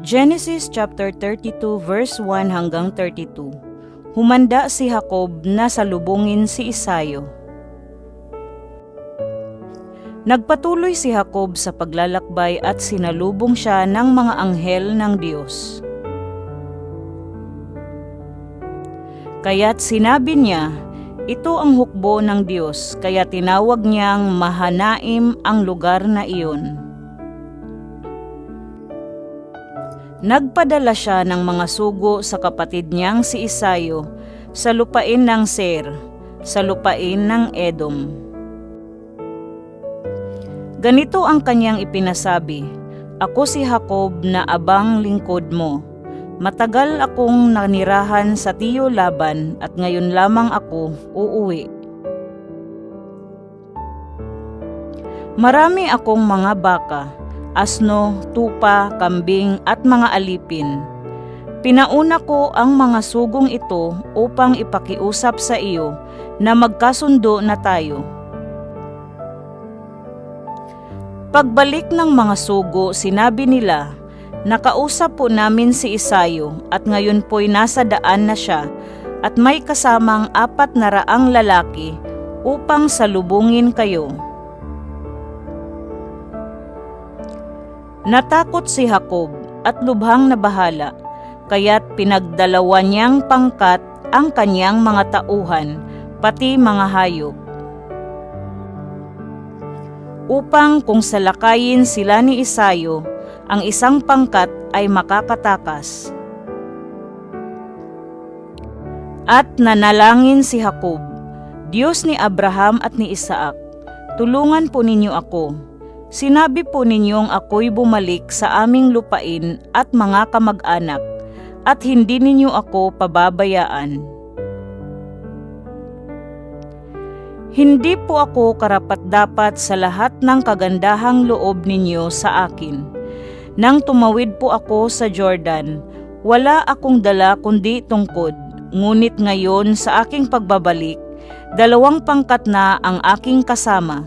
Genesis chapter 32 verse 1 hanggang 32. Humanda si Jacob na salubungin si Isayo. Nagpatuloy si Jacob sa paglalakbay at sinalubong siya ng mga anghel ng Diyos. Kaya't sinabi niya, ito ang hukbo ng Diyos, kaya tinawag niyang Mahanaim ang lugar na iyon. Nagpadala siya ng mga sugo sa kapatid niyang si Isayo sa lupain ng Seir, sa lupain ng Edom. Ganito ang kanyang ipinasabi, ako si Jacob na abang lingkod mo. Matagal akong nanirahan sa tiyo Laban at ngayon lamang ako uuwi. Marami akong mga baka, asno, tupa, kambing at mga alipin. Pinauna ko ang mga sugong ito upang ipakiusap sa iyo na magkasundo na tayo. Pagbalik ng mga sugo, sinabi nila, nakausap po namin si Isayo at ngayon po'y nasa daan na siya at may kasamang 400 lalaki upang salubungin kayo. Natakot si Jacob at lubhang nabahala, kaya't pinagdalawa niyang pangkat ang kanyang mga tauhan, pati mga hayop. Upang kung salakayin sila ni Isayo, ang isang pangkat ay makakatakas. At nanalangin si Jacob, Diyos ni Abraham at ni Isaac, tulungan po ninyo ako. Sinabi po ninyong ako'y bumalik sa aming lupain at mga kamag-anak, at hindi ninyo ako pababayaan. Hindi po ako karapat-dapat sa lahat ng kagandahang loob ninyo sa akin. Nang tumawid po ako sa Jordan, wala akong dala kundi tungkod, ngunit ngayon sa aking pagbabalik, 2 pangkat na ang aking kasama.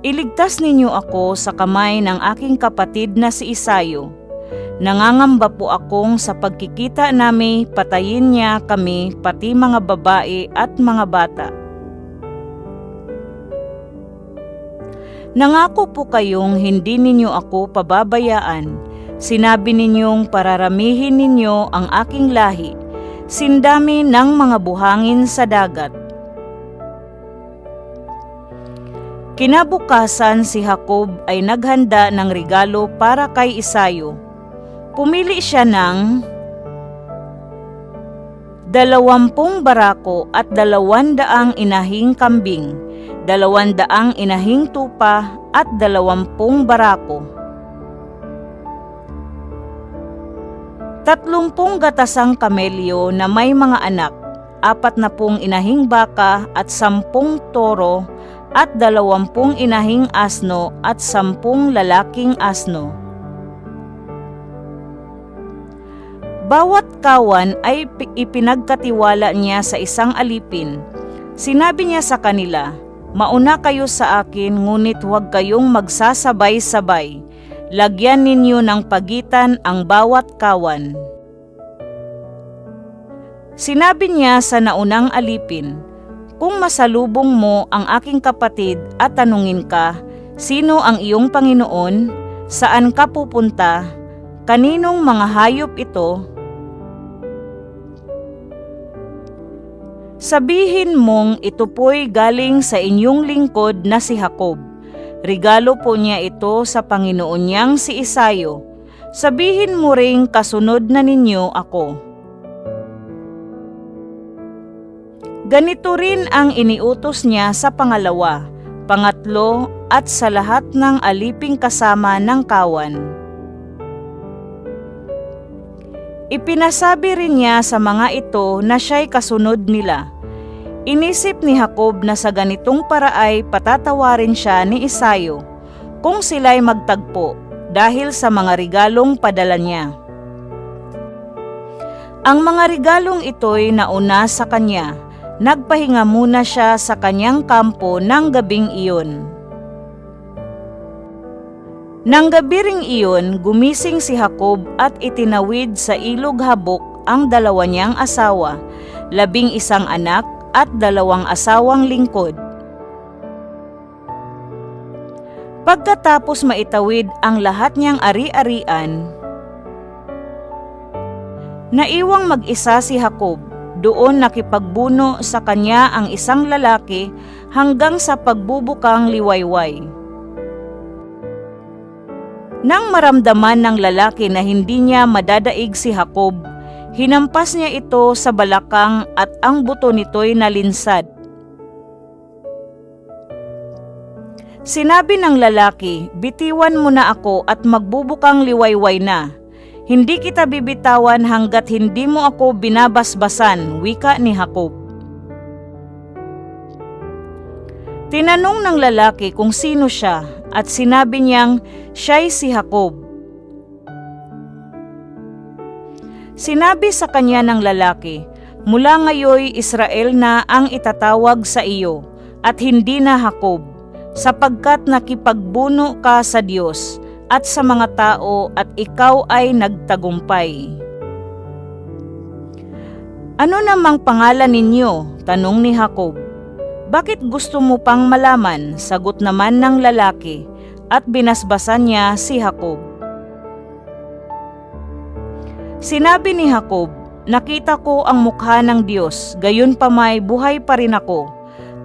Iligtas ninyo ako sa kamay ng aking kapatid na si Isayo. Nangangamba po akong sa pagkikita namin patayin niya kami pati mga babae at mga bata. Nangako po kayong hindi ninyo ako pababayaan. Sinabi ninyong pararamihin ninyo ang aking lahi, sindami ng mga buhangin sa dagat. Kinabukasan si Jacob ay naghanda ng regalo para kay Isayo. Pumili siya ng 20 barako at 200 inahing kambing, 200 inahing tupa at 20 barako. 30 gatasang kamelyo na may mga anak, 40 inahing baka at 10 toro, at 20 inahing asno at 10 lalaking asno. Bawat kawan ay ipinagkatiwala niya sa isang alipin. Sinabi niya sa kanila, mauna kayo sa akin ngunit huwag kayong magsasabay-sabay. Lagyan ninyo ng pagitan ang bawat kawan. Sinabi niya sa naunang alipin, kung masalubong mo ang aking kapatid at tanungin ka, sino ang iyong Panginoon? Saan ka pupunta? Kaninong mga hayop ito? Sabihin mong ito po'y galing sa inyong lingkod na si Jacob. Regalo po niya ito sa Panginoon niyang si Isayo. Sabihin mo ring kasunod na ninyo ako. Ganito rin ang iniutos niya sa pangalawa, pangatlo at sa lahat ng aliping kasama ng kawan. Ipinasabi rin niya sa mga ito na siya'y kasunod nila. Inisip ni Jacob na sa ganitong paraay patatawarin siya ni Isayo kung sila'y magtagpo dahil sa mga regalong padala niya. Ang mga regalong ito'y nauna sa kanya. Nagpahinga muna siya sa kanyang kampo ng gabing iyon. Nang gabi ring iyon, gumising si Jacob at itinawid sa ilog Habok ang 2 niyang asawa, 11 anak at 2 asawang lingkod. Pagkatapos maitawid ang lahat niyang ari-arian, naiwang mag-isa si Jacob. Doon nakipagbuno sa kanya ang isang lalaki hanggang sa pagbubukang liwayway. Nang maramdaman ng lalaki na hindi niya madadaig si Jacob, hinampas niya ito sa balakang at ang buto nito'y nalinsad. Sinabi ng lalaki, "Bitiwan mo na ako at magbubukang liwayway na. Hindi kita bibitawan hanggat hindi mo ako binabasbasan," wika ni Jacob. Tinanong ng lalaki kung sino siya at sinabi niyang siya'y si Jacob. Sinabi sa kanya ng lalaki, "Mula ngayoy Israel na ang itatawag sa iyo at hindi na Jacob, sapagkat nakipagbuno ka sa Diyos at sa mga tao at ikaw ay nagtagumpay." "Ano namang pangalan ninyo?" tanong ni Jacob. "Bakit gusto mo pang malaman?" sagot naman ng lalaki, at binasbasan niya si Jacob. Sinabi ni Jacob, "Nakita ko ang mukha ng Diyos, gayon pa may buhay pa rin ako,"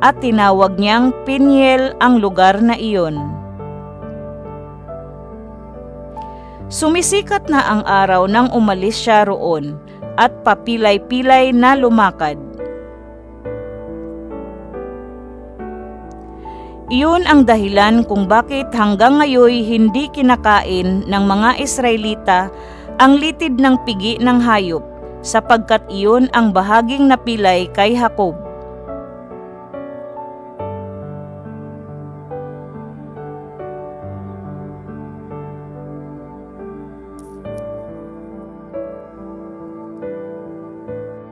at tinawag niyang Peniel ang lugar na iyon. Sumisikat na ang araw nang umalis siya roon at papilay-pilay na lumakad. Iyon ang dahilan kung bakit hanggang ngayon hindi kinakain ng mga Israelita ang litid ng pigi ng hayop, sapagkat iyon ang bahaging napilay kay Jacob.